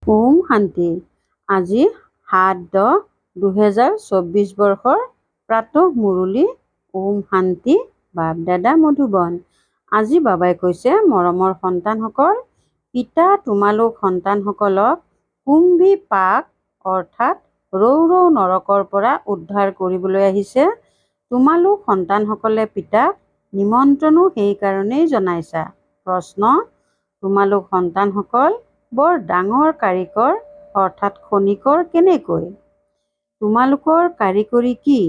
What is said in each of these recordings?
ওম শান্তি। আজি ৭-১০-২০২৪ বৰ্ষৰ প্ৰাতঃ মুৰলী। ওম শান্তি। বাপ দাদা মধুবন। আজি বাবাই কৈছে, মৰমৰ সন্তানসকল, পিতা তোমালোক সন্তানসকলক কুম্ভী পাক অৰ্থাৎ ৰৌ ৰৌ নৰকৰ পৰা উদ্ধাৰ কৰিবলৈ আহিছে। তোমালোক সন্তানসকলে পিতাক নিমন্ত্ৰণো সেইকাৰণেই জনাইছা। প্ৰশ্ন: তোমালোক সন্তানসকল বৰ ডাঙৰ কাৰিকৰ অৰ্থাৎ খনিকৰ কেনেকৈ? তোমালোকৰ কাৰিকৰী কি?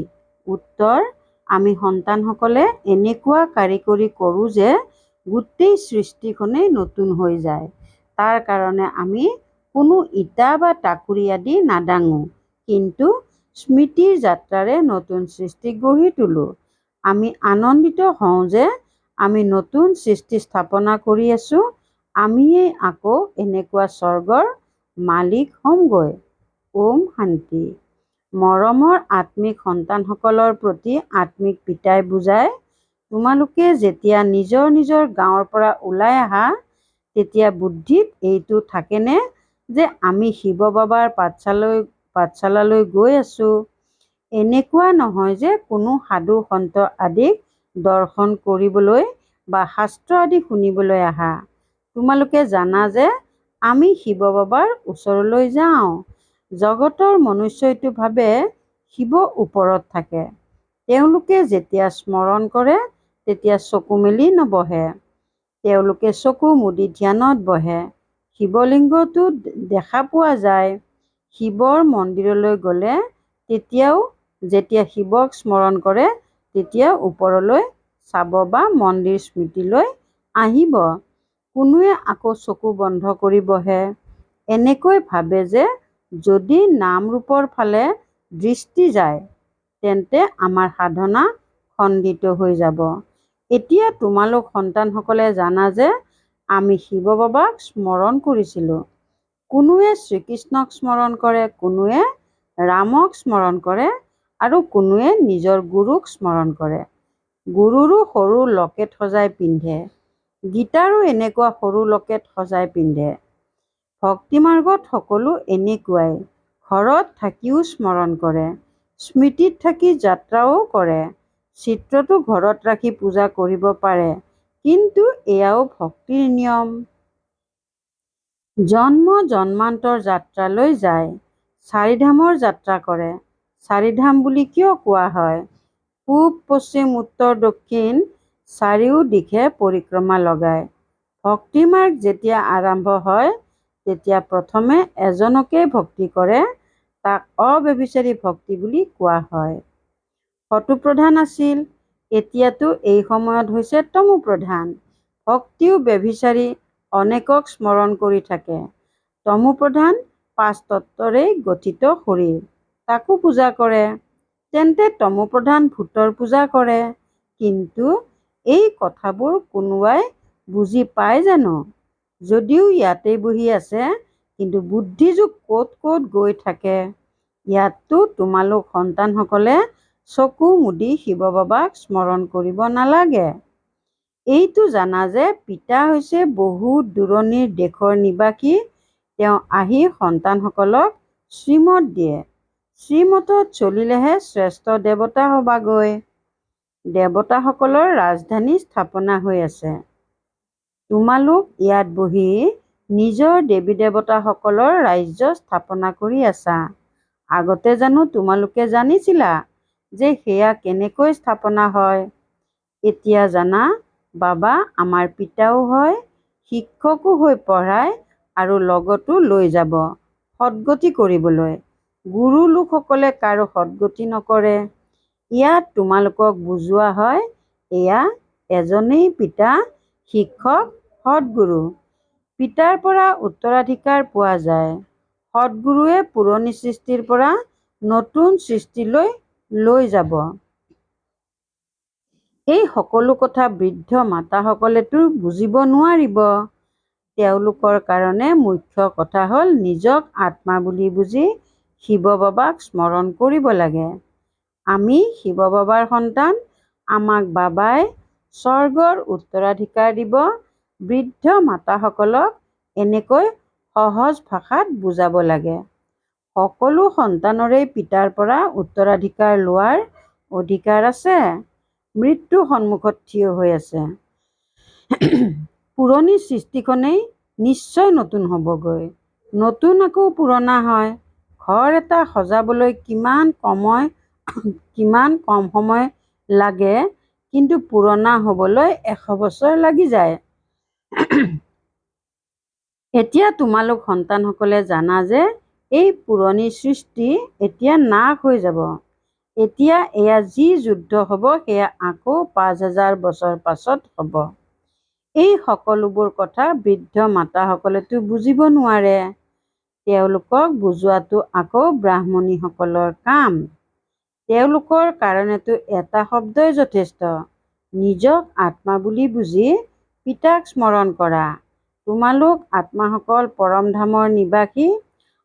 উত্তৰ: আমি সন্তানসকলে এনেকুৱা কাৰিকৰী কৰোঁ যে গোটেই সৃষ্টিখনেই নতুন হৈ যায়। তাৰ কাৰণে আমি কোনো ইটা বা টাকুৰি আদি নাদাঙো, কিন্তু স্মৃতিৰ যাত্ৰাৰে নতুন সৃষ্টি গঢ়ি তোলোঁ। আমি আনন্দিত হওঁ যে আমি নতুন সৃষ্টি স্থাপনা কৰি আছোঁ। আমিয়েই আকৌ এনেকুৱা স্বৰ্গৰ মালিক হ'মগৈ। ওম শান্তি। মৰমৰ আত্মিক সন্তানসকলৰ প্ৰতি আত্মিক পিতাই বুজায়, তোমালোকে যেতিয়া নিজৰ নিজৰ গাঁৱৰ পৰা ওলাই আহা, তেতিয়া বুদ্ধিত এইটো থাকেনে যে আমি শিৱ বাবাৰ পাঠশালালৈ গৈ আছোঁ? এনেকুৱা নহয় যে কোনো সাধু সন্ত আদিক দৰ্শন কৰিবলৈ বা শাস্ত্ৰ আদি শুনিবলৈ আহা। তোমালোকে জানা যে আমি শিৱ বাবাৰ ওচৰলৈ যাওঁ। জগতৰ মনুষ্যইটো ভাবে শিৱ ওপৰত থাকে। তেওঁলোকে যেতিয়া স্মৰণ কৰে তেতিয়া চকু মেলি নবহে। তেওঁলোকে চকু মুদি ধ্যানত বহে। শিৱলিংগটো দেখা পোৱা যায়। শিৱৰ মন্দিৰলৈ গ'লে তেতিয়াও যেতিয়া শিৱক স্মৰণ কৰে তেতিয়া ওপৰলৈ চাব বা মন্দিৰ স্মৃতিলৈ আহিব। কোনোৱে আকৌ চকু বন্ধ কৰি বহে। এনেকৈ ভাবে যে যদি নাম ৰূপৰ ফালে দৃষ্টি যায় তেন্তে আমাৰ সাধনা খণ্ডিত হৈ যাব। এতিয়া তোমালোক সন্তানসকলে জানা যে আমি শিৱ বাবাক স্মৰণ কৰিছিলোঁ। কোনোৱে শ্ৰীকৃষ্ণক স্মৰণ কৰে, কোনোৱে ৰামক স্মৰণ কৰে আৰু কোনোৱে নিজৰ গুৰুক স্মৰণ কৰে। গুৰুৰো সৰু লকেট সজাই পিন্ধে। গীতাৰো এনেকুৱা সৰু লকেট সজাই পিন্ধে। ভক্তি মাৰ্গত সকলো এনেকুৱাই। ঘৰত থাকিও স্মৰণ কৰে, স্মৃতিত থাকি যাত্ৰাও কৰে। চিত্ৰটো ঘৰত ৰাখি পূজা কৰিব পাৰে, কিন্তু এয়াও ভক্তিৰ নিয়ম। জন্ম জন্মান্তৰ যাত্ৰালৈ যায়। চাৰিধামৰ যাত্ৰা কৰে। চাৰিধাম বুলি কিয় কোৱা হয়? পূব, পশ্চিম, উত্তৰ, দক্ষিণ চাৰিও দিশে পৰিক্ৰমা লগায়। ভক্তি মাৰ্গ যেতিয়া আৰম্ভ হয় তেতিয়া প্ৰথমে এজনকেই ভক্তি কৰে, তাক অব্যভিচাৰী ভক্তি বুলি কোৱা হয়। সতোপ্ৰধান আছিল, এতিয়াতো এই সময়ত হৈছে তমোপ্ৰধান। ভক্তিও ব্যভিচাৰী অনেকক স্মৰণ কৰি থাকে। তমোপ্ৰধান ৫ তত্ত্বৰেই গঠিত শৰীৰ, তাকো পূজা কৰে। তেন্তে তমোপ্ৰধান ভূতৰ পূজা কৰে। কিন্তু এই কথাবোৰ কোনোবাই বুজি পায় জানো? যদিও ইয়াতেই বহি আছে, কিন্তু বুদ্ধিযোগ ক'ত ক'ত গৈ থাকে। ইয়াততো তোমালোক সন্তানসকলে চকু মুদি শিৱ বাবাক স্মৰণ কৰিব নালাগে। এইটো জানা যে পিতা হৈছে বহুত দূৰণিৰ দেশৰ নিবাসী। তেওঁ আহি সন্তানসকলক শ্ৰীমত দিয়ে। শ্ৰীমতত চলিলেহে শ্ৰেষ্ঠ দেৱতা হবাগৈ। দেৱতাসকলৰ ৰাজধানী স্থাপনা হৈ আছে। তোমালোক ইয়াত বহি নিজৰ দেৱী দেৱতাসকলৰ ৰাজ্য স্থাপনা কৰি আছা। আগতে জানো তোমালোকে জানিছিলা যে সেয়া কেনেকৈ স্থাপনা হয়? এতিয়া জানা, বাবা আমাৰ পিতাও হয়, শিক্ষকো হৈ পঢ়ায় আৰু লগতো লৈ যাব সদ্গতি কৰিবলৈ। গুৰু লোকসকলে কাৰো সদ্গতি নকৰে। ইয়াত তোমালোকক বুজোৱা হয়, এয়া এজনেই পিতা, শিক্ষক, সদ্গুৰু। পিতাৰ পৰা উত্তৰাধিকাৰ পোৱা যায়। সদ্গুৰুৱে পুৰণি সৃষ্টিৰ পৰা নতুন সৃষ্টিলৈ লৈ যাব। এই সকলো কথা বৃদ্ধ মাতাসকলেতো বুজিব নোৱাৰিব। তেওঁলোকৰ কাৰণে মুখ্য কথা হ'ল নিজক আত্মা বুলি বুজি শিৱ বাবাক স্মৰণ কৰিব লাগে। আমি শিৱ বাবাৰ সন্তান, আমাক বাবাই স্বৰ্গৰ উত্তৰাধিকাৰ দিব। বৃদ্ধ মাতাসকলক এনেকৈ সহজ ভাষাত বুজাব লাগে। সকলো সন্তানৰেই পিতাৰ পৰা উত্তৰাধিকাৰ লোৱাৰ অধিকাৰ আছে। মৃত্যু সন্মুখত থিয় হৈ আছে। পুৰণি সৃষ্টিখনেই নিশ্চয় নতুন হ'বগৈ। নতুন আকৌ পুৰণা হয়। ঘৰ এটা সজাবলৈ কিমান কম সময় লাগে, কিন্তু পুৰণা হ'বলৈ 100 বছৰ লাগি যায়। এতিয়া তোমালোক সন্তানসকলে জানা যে এই পুৰণি সৃষ্টি এতিয়া নাশ হৈ যাব। এতিয়া এয়া যি যুদ্ধ হ'ব সেয়া আকৌ 5000 বছৰ পাছত হ'ব। এই সকলোবোৰ কথা বৃদ্ধ মাতাসকলেতো বুজিব নোৱাৰে। তেওঁলোকক বুজোৱাটো আকৌ ব্ৰাহ্মণীসকলৰ কাম। তেওঁলোকৰ কাৰণেতো এটা শব্দই যথেষ্ট। নিজক আত্মা বুলি বুজি পিতাক স্মৰণ কৰা। তোমালোক আত্মাসকল পৰমধামৰ নিবাসী।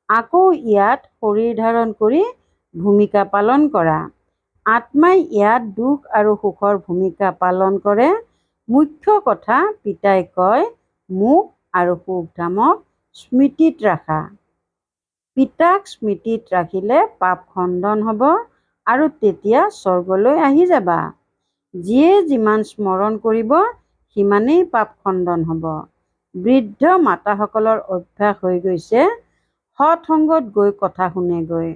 আকৌ ইয়াত শৰীৰ ধাৰণ কৰি ভূমিকা পালন কৰা। আত্মাই ইয়াত দুখ আৰু সুখৰ ভূমিকা পালন কৰে। মুখ্য কথা পিতাই কয়, মোক আৰু সুখধামক স্মৃতিত ৰাখা। পিতাক স্মৃতিত ৰাখিলে পাপ খণ্ডন হ'ব আৰু তেতিয়া স্বৰ্গলৈ আহি যাবা। যিয়ে যিমান স্মৰণ কৰিব সিমানেই পাপ খণ্ডন হ'ব। বৃদ্ধ মাতাসকলৰ অভ্যাস হৈ গৈছে সৎসংগত গৈ কথা শুনেগৈ।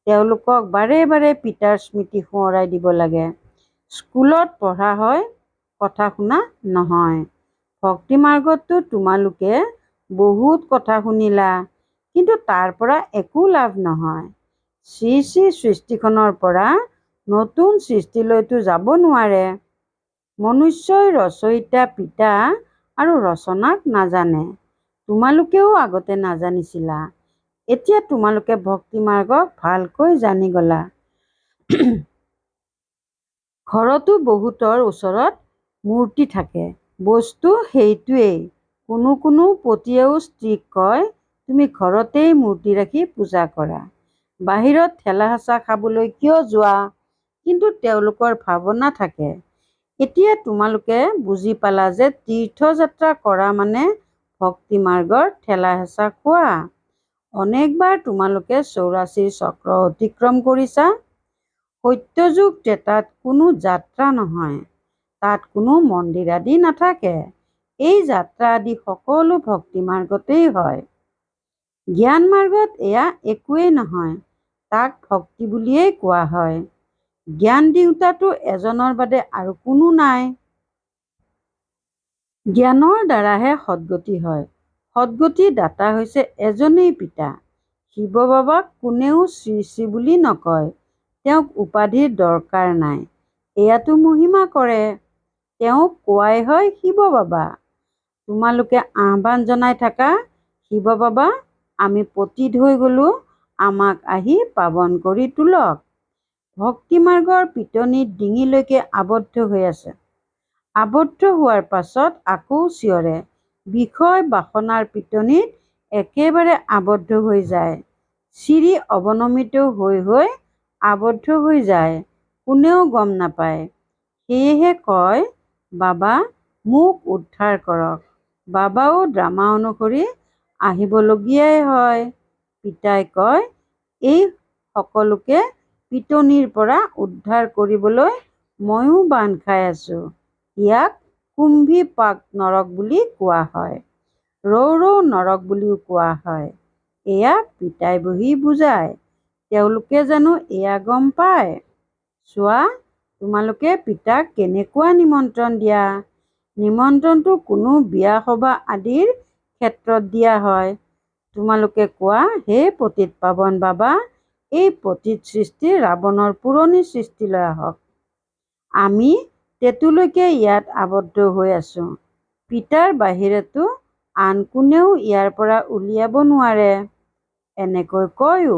তেওঁলোকক বাৰে বাৰে পিতাৰ স্মৃতি সোঁৱৰাই দিব লাগে। স্কুলত পঢ়া হয়, কথা শুনা নহয়। ভক্তি মাৰ্গততো তোমালোকে বহুত কথা শুনিলা, কিন্তু তাৰ পৰা একো লাভ নহয়। শ্ৰী শ্ৰী সৃষ্টিখনৰ পৰা নতুন সৃষ্টিলৈতো যাব নোৱাৰে। মনুষ্যই ৰচয়িতা পিতা আৰু ৰচনাক নাজানে। তোমালোকেও আগতে নাজানিছিলা। এতিয়া তোমালোকে ভক্তি মাৰ্গক ভালকৈ জানি গলা। ঘৰতো বহুতৰ ওচৰত মূৰ্তি থাকে। বস্তু সেইটোৱেই। কোনো পতিয়েও স্ত্ৰীক কয়, তুমি ঘৰতেই মূৰ্তি ৰাখি পূজা কৰা। বাহিৰত ঠেলা হেঁচা খাবলৈ কিয় যোৱা? কিন্তু তেওঁলোকৰ ভাৱনা থাকে। এতিয়া তোমালোকে বুজি পালা যে তীৰ্থযাত্ৰা কৰা মানে ভক্তি মাৰ্গৰ ঠেলা হেঁচা খোৱা। অনেকবাৰ তোমালোকে 84 চক্ৰ অতিক্ৰম কৰিছা। সত্যযুগ ত্ৰেতাত কোনো যাত্ৰা নহয়। তাত কোনো মন্দিৰ আদি নাথাকে। এই যাত্ৰা আদি সকলো ভক্তি মাৰ্গতেই হয়। জ্ঞান মাৰ্গত এয়া একোৱেই নহয়। তাক ভক্তি বুলিয়েই কোৱা হয়। জ্ঞান দিওঁতাতো এজনৰ বাদে আৰু কোনো নাই। জ্ঞানৰ দ্বাৰাহে সদ্গতি হয়। সদ্গতি দাতা হৈছে এজনেই পিতা। শিৱ বাবাক কোনেও শ্ৰী শ্ৰী বুলি নকয়। তেওঁক উপাধিৰ দৰকাৰ নাই। এয়াতো মহিমা কৰে। তেওঁক কোৱাই হয় শিৱ বাবা। তোমালোকে আহ্বান জনাই থাকা, শিৱ বাবা, আমি পতিত হৈ গলো, আমাক আহি পাৱন কৰি তোলক। ভক্তি মাৰ্গৰ পিটনিত ডিঙিলৈকে আবদ্ধ হৈ আছে। আবদ্ধ হোৱাৰ পাছত আকৌ চিঞৰে। বিষয় বাসনাৰ পিটনিত একেবাৰে আবদ্ধ হৈ যায়। চিৰি অৱনমিত হৈ হৈ আবদ্ধ হৈ যায়। কোনেও গম নাপায়। সেয়েহে কয়, বাবা মোক উদ্ধাৰ কৰক। বাবাও ড্ৰামা অনুসৰি আহিবলগীয়াই হয়। পিতাই কয়, এই সকলোকে পিটনিৰ পৰা উদ্ধাৰ কৰিবলৈ ময়ো বান্ধ খাই আছো। ইয়াক কুম্ভী পাক নৰক বুলি কোৱা হয়। ৰৌ ৰৌ নৰক বুলিও কোৱা হয়। এয়া পিতাই বহি বুজায়। তেওঁলোকে জানো এয়া গম পায়? চোৱা, তোমালোকে পিতাক কেনেকুৱা নিমন্ত্ৰণ দিয়া। নিমন্ত্ৰণটো কোনো বিয়া সভা আদিৰ ক্ষেত্ৰত দিয়া হয়। তোমালোকে কোৱা, হে পতিত পাৱন বাবা, এই পতিত সৃষ্টি ৰাৱণৰ পুৰণি সৃষ্টিলৈ আহক। আমি তেতুলৈকে ইয়াত আবদ্ধ হৈ আছো। পিতাৰ বাহিৰেতো আন কোনেও ইয়াৰ পৰা উলিয়াব নোৱাৰে। এনেকৈ কয়ো।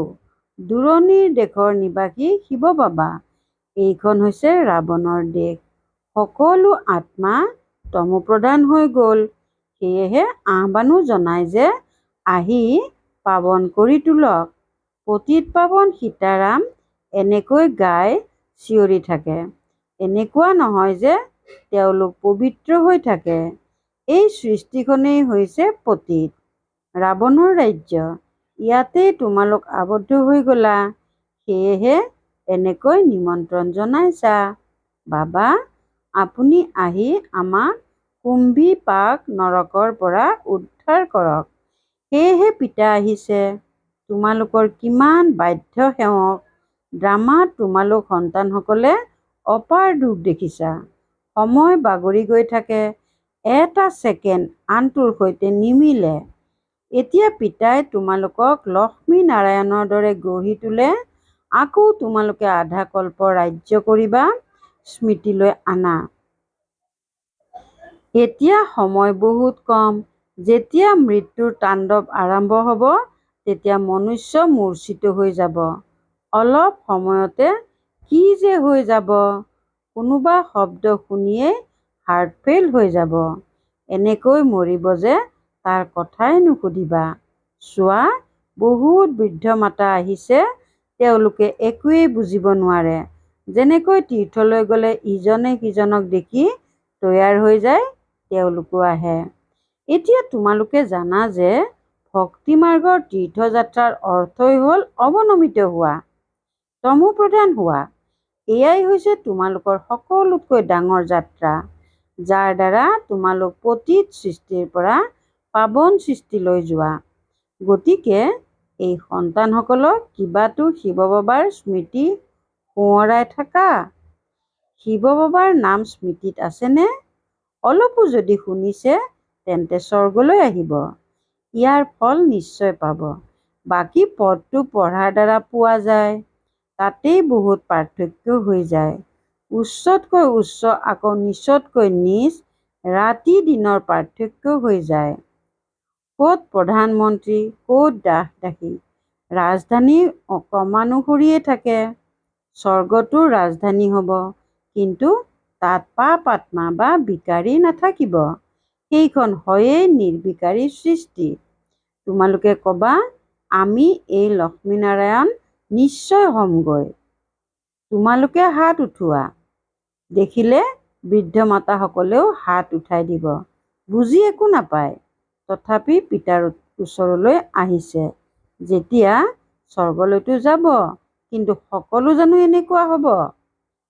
দূৰণিৰ দেশৰ নিবাসী শিৱ বাবা, এইখন হৈছে ৰাৱণৰ দেশ। সকলো আত্মা তমোপ্ৰধান হৈ গল। সেয়েহে আহ্বানো জনাই যে আহি পাৱন কৰি তোলক। পতিত পাৱন সীতাৰাম এনেকৈ গাই চিঞৰি থাকে। এনেকুৱা নহয় যে তেওঁলোক পবিত্ৰ হৈ থাকে। এই সৃষ্টিখনেই হৈছে পতিত। ৰাৱণৰ ৰাজ্য। ইয়াতেই তোমালোক আবদ্ধ হৈ গলা, সেয়েহে এনেকৈ নিমন্ত্ৰণ জনাইছা। বাবা, আপুনি আহি আমাক কুম্ভীপাক নৰকৰ পৰা উদ্ধাৰ কৰক। সেয়েহে পিতা আহিছে। তোমালোকৰ কিমান বাধ্য সেৱক। ড্ৰামাত তোমালোক সন্তানসকলে অপাৰ দুখ দেখিছা। সময় বাগৰি গৈ থাকে, এটা ছেকেণ্ড আনটোৰ সৈতে নিমিলে। এতিয়া পিতাই তোমালোকক লক্ষ্মী নাৰায়ণৰ দৰে গঢ়ি তোলে। আকৌ তোমালোকে আধা কল্প ৰাজ্য কৰিবা। স্মৃতিলৈ আনা। এতিয়া সময় বহুত কম। যেতিয়া মৃত্যুৰ তাণ্ডৱ আৰম্ভ হ'ব, তেতিয়া মনুষ্য মূৰ্ছিত হৈ যাব। অলপ সময়তে কি যে হৈ যাব, কোনোবা শব্দ শুনিয়েই হাৰ্ট ফেইল হৈ যাব। এনেকৈ মৰিব যে তাৰ কথাই নুসুধিবা। চোৱা, বহুত বৃদ্ধ মাতা আহিছে। তেওঁলোকে একোৱেই বুজিব নোৱাৰে। যেনেকৈ তীৰ্থলৈ গ'লে ইজনে সিজনক দেখি তৈয়াৰ হৈ যায়, তেওঁলোকো আহে। এতিয়া তোমালোকে জানা যে ভক্তিমাৰ্গৰ তীৰ্থযাত্ৰাৰ অৰ্থই হ'ল অৱনমিত হোৱা, তমোপ্ৰধান হোৱা। এয়াই হৈছে তোমালোকৰ সকলোতকৈ ডাঙৰ যাত্ৰা, যাৰ দ্বাৰা তোমালোক পতিত সৃষ্টিৰ পৰা পাৱন সৃষ্টিলৈ যোৱা। গতিকে এই সন্তানসকলক কিবাতো শিৱ বাবাৰ স্মৃতি সোঁৱৰাই থাকা। শিৱ বাবাৰ নাম স্মৃতিত আছেনে? অলপো যদি শুনিছে, তেন্তে স্বৰ্গলৈ আহিব। ইয়াৰ ফল নিশ্চয় পাব। বাকী পদটো পঢ়াৰ দ্বাৰা পোৱা যায়। তাতেই বহুত পাৰ্থক্য হৈ যায়। উচ্চতকৈ উচ্চ আকৌ নীচতকৈ নীচ, ৰাতি দিনৰ পাৰ্থক্য হৈ যায়। ক'ত প্ৰধানমন্ত্ৰী, ক'ত দাস-দাসী। ৰাজধানী ক্ৰমানুসৰিয়ে থাকে। স্বৰ্গতো ৰাজধানী হ'ব, কিন্তু তাত পাপ আত্মা বা বিকাৰী নাথাকিব। সেইখন হয়েই নিৰ্বিকাৰী সৃষ্টি। তোমালোকে ক'বা, আমি এই লক্ষ্মীনাৰায়ণ নিশ্চয় হ'মগৈ। তোমালোকে হাত উঠোৱা। দেখিলে বৃদ্ধ মাতাসকলেও হাত উঠাই দিব। বুজি একো নাপায়, তথাপি পিতাৰ ওচৰলৈ আহিছে। যেতিয়া স্বৰ্গলৈতো যাব, কিন্তু সকলো জানো এনেকুৱা হ'ব?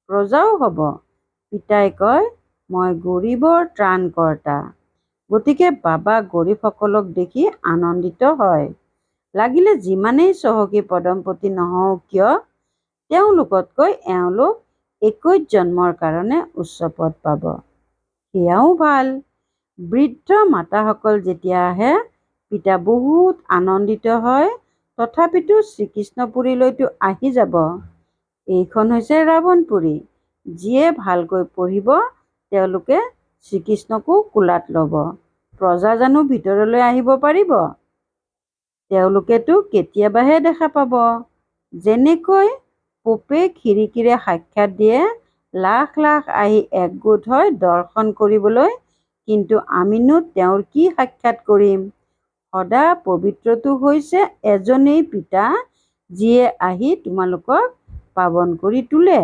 প্ৰজাও হ'ব। পিতাই কয়, মই গৰীবৰ ত্ৰাণকৰ্তা। গতিকে বাবা গৰীবসকলক দেখি আনন্দিত হয়। লাগিলে যিমানেই চহকী পদমপতি নহওঁ কিয়, তেওঁলোকতকৈ এওঁলোক 21 জন্মৰ কাৰণে উচ্চ পদ পাব। সেয়াও ভাল। বৃদ্ধ মাতাসকল যেতিয়া আহে, পিতা বহুত আনন্দিত হয়। তথাপিতো শ্ৰীকৃষ্ণপুৰীলৈতো আহি যাব। এইখন হৈছে ৰাৱণপুৰী। যিয়ে ভালকৈ পঢ়িব, তেওঁলোকে শ্ৰীকৃষ্ণকো কোলাত ল'ব। প্ৰজা জানো ভিতৰলৈ আহিব পাৰিব? তেওঁলোকেতো কেতিয়াবাহে দেখা পাব। যেনেকৈ পোপে খিৰিকীৰে সাক্ষাৎ দিয়ে, লাখ লাখ আহি একগোট হয় দৰ্শন কৰিবলৈ, কিন্তু আমিনো তেওঁৰ কি সাক্ষাৎ কৰিম? সদা পবিত্ৰটো হৈছে এজনেই পিতা, যিয়ে আহি তোমালোকক পাৱন কৰি তোলে।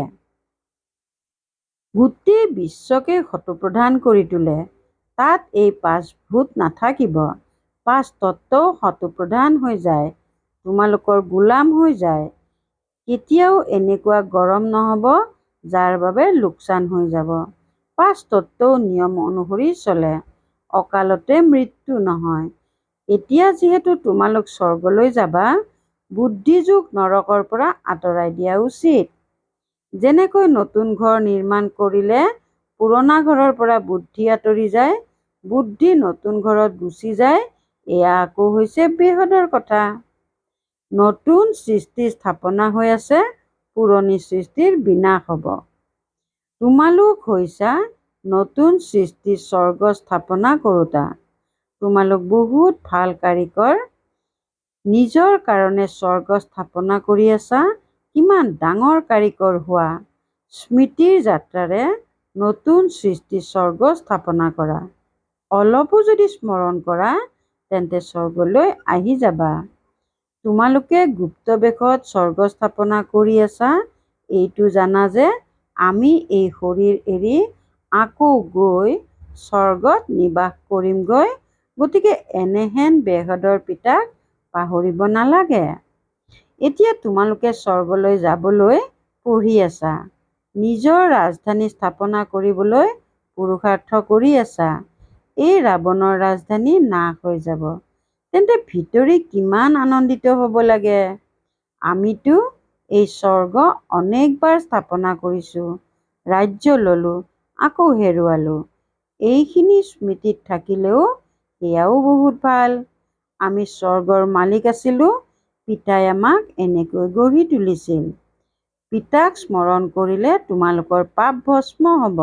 গোটেই বিশ্বকে শতপ্ৰধান কৰি তোলে। তাত এই 5 ভূত নাথাকিব। 5 তত্ত্বও শতপ্ৰধান হৈ যায়, তোমালোকৰ গোলাম হৈ যায়। কেতিয়াও এনেকুৱা গৰম নহ'ব যাৰ বাবে লোকচান হৈ যাব। 5 তত্ত্বও নিয়ম অনুসৰি চলে। অকালতে মৃত্যু নহয়। এতিয়া যিহেতু তোমালোক স্বৰ্গলৈ যাবা, বুদ্ধিযোগ নৰকৰ পৰা আঁতৰাই দিয়া উচিত। যেনেকৈ নতুন ঘৰ নিৰ্মাণ কৰিলে পুৰণা ঘৰৰ পৰা বুদ্ধি আঁতৰি যায়, বুদ্ধি নতুন ঘৰত গুচি যায়, এয়া আকৌ হৈছে বেহদৰ কথা। নতুন সৃষ্টি স্থাপনা হৈ আছে, পুৰণি সৃষ্টিৰ বিনাশ হ'ব। তোমালোক হৈছা নতুন সৃষ্টি স্বৰ্গ স্থাপনা কৰোঁতা। তোমালোক বহুত ভাল কাৰিকৰ। নিজৰ কাৰণে স্বৰ্গ স্থাপনা কৰি আছা। কিমান ডাঙৰ কাৰিকৰ হোৱা। স্মৃতিৰ যাত্ৰাৰে নতুন সৃষ্টি স্বৰ্গ স্থাপনা কৰা। অলপো যদি স্মৰণ কৰা, তেন্তে স্বৰ্গলৈ আহি যাবা। তোমালোকে গুপ্তবেশত স্বৰ্গ স্থাপনা কৰি আছা, এইটো জানা যে আমি এই শৰীৰ এৰি আকৌ গৈ স্বৰ্গত নিবাস কৰিমগৈ গতিকে এনেহেন বেহদৰ পিতাক পাহৰিব নালাগে। এতিয়া তোমালোকে স্বৰ্গলৈ যাবলৈ পঢ়ি আছা। নিজৰ ৰাজধানী স্থাপনা কৰিবলৈ পুৰুষাৰ্থ কৰি আছা। এই ৰাৱণৰ ৰাজধানী নাশ হৈ যাব। তেন্তে ভিতৰি কিমান আনন্দিত হ'ব লাগে। আমিতো এই স্বৰ্গ অনেকবাৰ স্থাপনা কৰিছোঁ, ৰাজ্য ল'লোঁ, আকৌ হেৰুৱালোঁ। এইখিনি স্মৃতিত থাকিলেও সেয়াও বহুত ভাল। আমি স্বৰ্গৰ মালিক আছিলোঁ। পিতাই আমাক এনেকৈ গঢ়ি তুলিছিল। পিতাক স্মৰণ কৰিলে তোমালোকৰ পাপ ভস্ম হ'ব।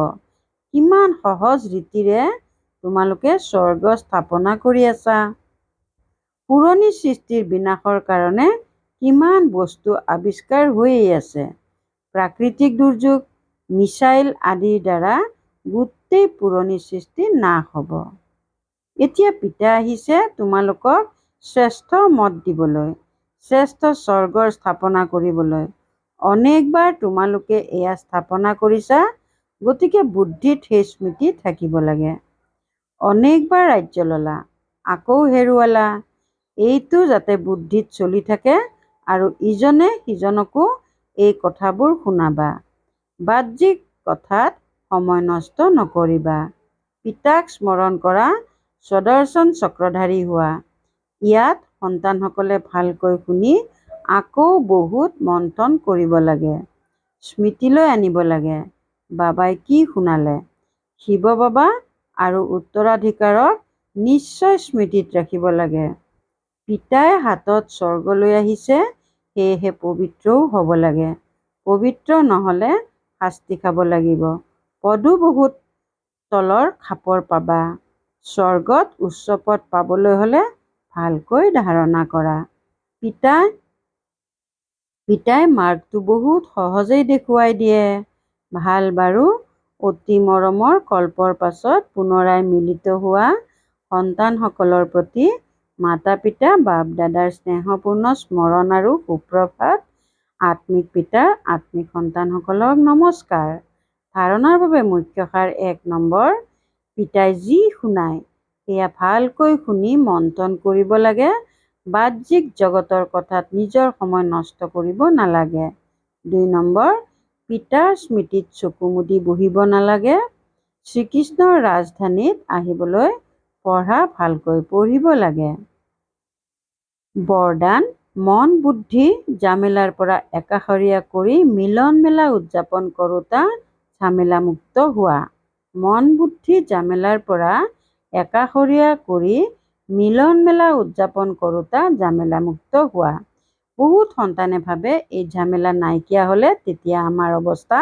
কিমান সহজ ৰীতিৰে তোমালোকে স্বৰ্গ স্থাপনা কৰি আছা। পুৰণি সৃষ্টিৰ বিনাশৰ কাৰণে কিমান বস্তু আৱিষ্কাৰ হৈয়ে আছে। প্ৰাকৃতিক দুৰ্যোগ, মিছাইল আদিৰ দ্বাৰা গোটেই পুৰণি সৃষ্টি নাশ হ'ব। এতিয়া পিতা আহিছে তোমালোকক শ্ৰেষ্ঠ মত দিবলৈ, শ্ৰেষ্ঠ স্বৰ্গৰ স্থাপনা কৰিবলৈ। অনেকবাৰ তোমালোকে এয়া স্থাপনা কৰিছা, গতিকে বুদ্ধিত সেই স্মৃতি থাকিব লাগে। অনেকবাৰ ৰাজ্য ল'লা, আকৌ হেৰুৱালা। এইটো যাতে বুদ্ধিত চলি থাকে আৰু ইজনে সিজনকো এই কথাবোৰ শুনাবা। বাহ্যিক কথাত সময় নষ্ট নকৰিবা। পিতাক স্মৰণ কৰা, স্বদৰ্শন চক্ৰধাৰী হোৱা। ইয়াত সন্তানসকলে ভালকৈ শুনি আকৌ বহুত মন্থন কৰিব লাগে, স্মৃতিলৈ আনিব লাগে। বাবাই কি শুনালে, শিৱ বাবা আৰু উত্তৰাধিকাৰক নিশ্চয় স্মৃতিত ৰাখিব লাগে। পিতাই হাতত স্বৰ্গলৈ আহিছে, সেয়েহে পবিত্ৰও হ'ব লাগে। পবিত্ৰ নহ'লে শাস্তি খাব লাগিব। পদো বহুত তলৰ খাপৰ পাবা। স্বৰ্গত উচ্চ পদ পাবলৈ হ'লে ভালকৈ ধাৰণা কৰা। পিতাই মাৰ্গটো বহুত সহজেই দেখুৱাই দিয়ে। ভাল বাৰু, অতি মৰমৰ কল্পৰ পাছত পুনৰাই মিলিত হোৱা সন্তানসকলৰ প্ৰতি মাতা পিতা বাপ দাদাৰ স্নেহপূৰ্ণ স্মৰণ আৰু সুপ্ৰভাত। আত্মিক পিতাৰ আত্মিক সন্তানসকলক নমস্কাৰ। ধাৰণাৰ বাবে মুখ্য সাৰ ১ নম্বৰ। পিতাই যি শুনায় সেয়া ভালকৈ শুনি মন্থন কৰিব লাগে। বাহ্যিক জগতৰ কথাত নিজৰ সময় নষ্ট কৰিব নালাগে। ২ নম্বৰ। পিতাৰ স্মৃতিত চকু মুদি বহিব নালাগে। শ্ৰীকৃষ্ণৰ ৰাজধানীত আহিবলৈ পঢ়া ভালকৈ পঢ়িব লাগে। বৰদান: মন বুদ্ধি জামেলাৰ পৰা একাষৰীয়া কৰি মিলন মেলা উদযাপন কৰোঁতা ঝামেলামুক্ত হোৱা। মন বুদ্ধি জামেলাৰ পৰা একাষৰীয়া কৰি মিলন মেলা উদযাপন কৰোঁতা ঝামেলামুক্ত হোৱা। বহুত সন্তানে ভাবে এই ঝামেলা নাইকিয়া হ'লে তেতিয়া আমাৰ অৱস্থা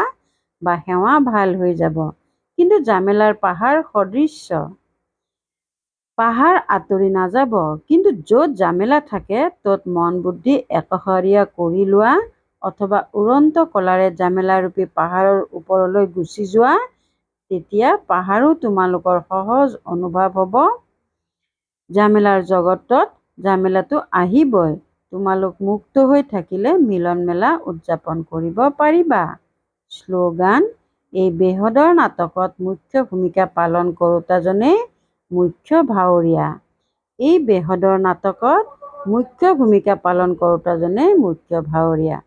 বা সেৱা ভাল হৈ যাব। কিন্তু ঝামেলাৰ পাহাৰ সদৃশ্য। পাহাৰ আঁতৰি নাযাব। কিন্তু য'ত ঝামেলা থাকে ত'ত মন বুদ্ধি একাষৰীয়া কৰি লোৱা অথবা উড়ন্ত কলাৰে ঝামেলাৰূপী পাহাৰৰ ওপৰলৈ গুচি যোৱা, তেতিয়া পাহাৰো তোমালোকৰ সহজ অনুভৱ হ'ব। ঝামেলাৰ জগতত ঝামেলাটো আহিবই। তোমালোক মুক্ত হৈ থাকিলে মিলন মেলা উদযাপন কৰিব পাৰিবা। শ্লোগান: এই বেহদৰ নাটকত মুখ্য ভূমিকা পালন কৰোঁতাজনেই মুখ্য ভাৱৰীয়া। এই বেহদৰ নাটকত মুখ্য ভূমিকা পালন কৰোঁতাজনেই মুখ্য ভাৱৰীয়া।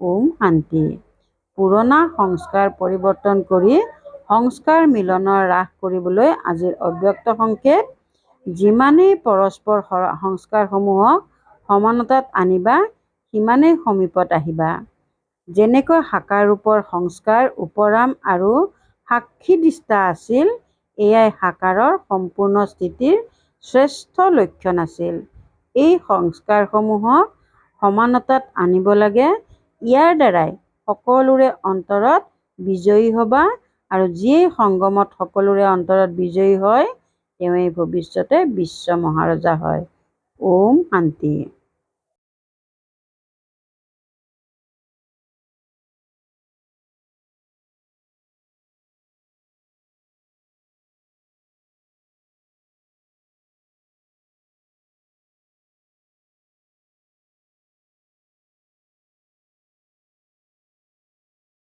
ওম শান্তি। পুৰণা সংস্কাৰ পৰিৱৰ্তন কৰি সংস্কাৰ মিলনৰ ৰাস কৰিবলৈ আজিৰ অব্যক্ত সংকেত: যিমানেই পৰস্পৰ সংস্কাৰসমূহক সমানতাত আনিবা, সিমানেই সমীপত আহিবা। যেনেকৈ সাকাৰ ৰূপৰ সংস্কাৰ উপৰাম আৰু সাক্ষীদৃষ্টা আছিল, এয়াই সাকাৰৰ সম্পূৰ্ণ স্থিতিৰ শ্ৰেষ্ঠ লক্ষণ আছিল। এই সংস্কাৰসমূহক সমানতাত আনিব লাগে। ইয়াৰ দ্বাৰাই সকলোৰে অন্তৰত বিজয়ী হ'বা আৰু যিয়েই সংগমত সকলোৰে অন্তৰত বিজয়ী হয়, তেওঁৱেই ভৱিষ্যতে বিশ্ব মহাৰজা হয়। ওম শান্তি।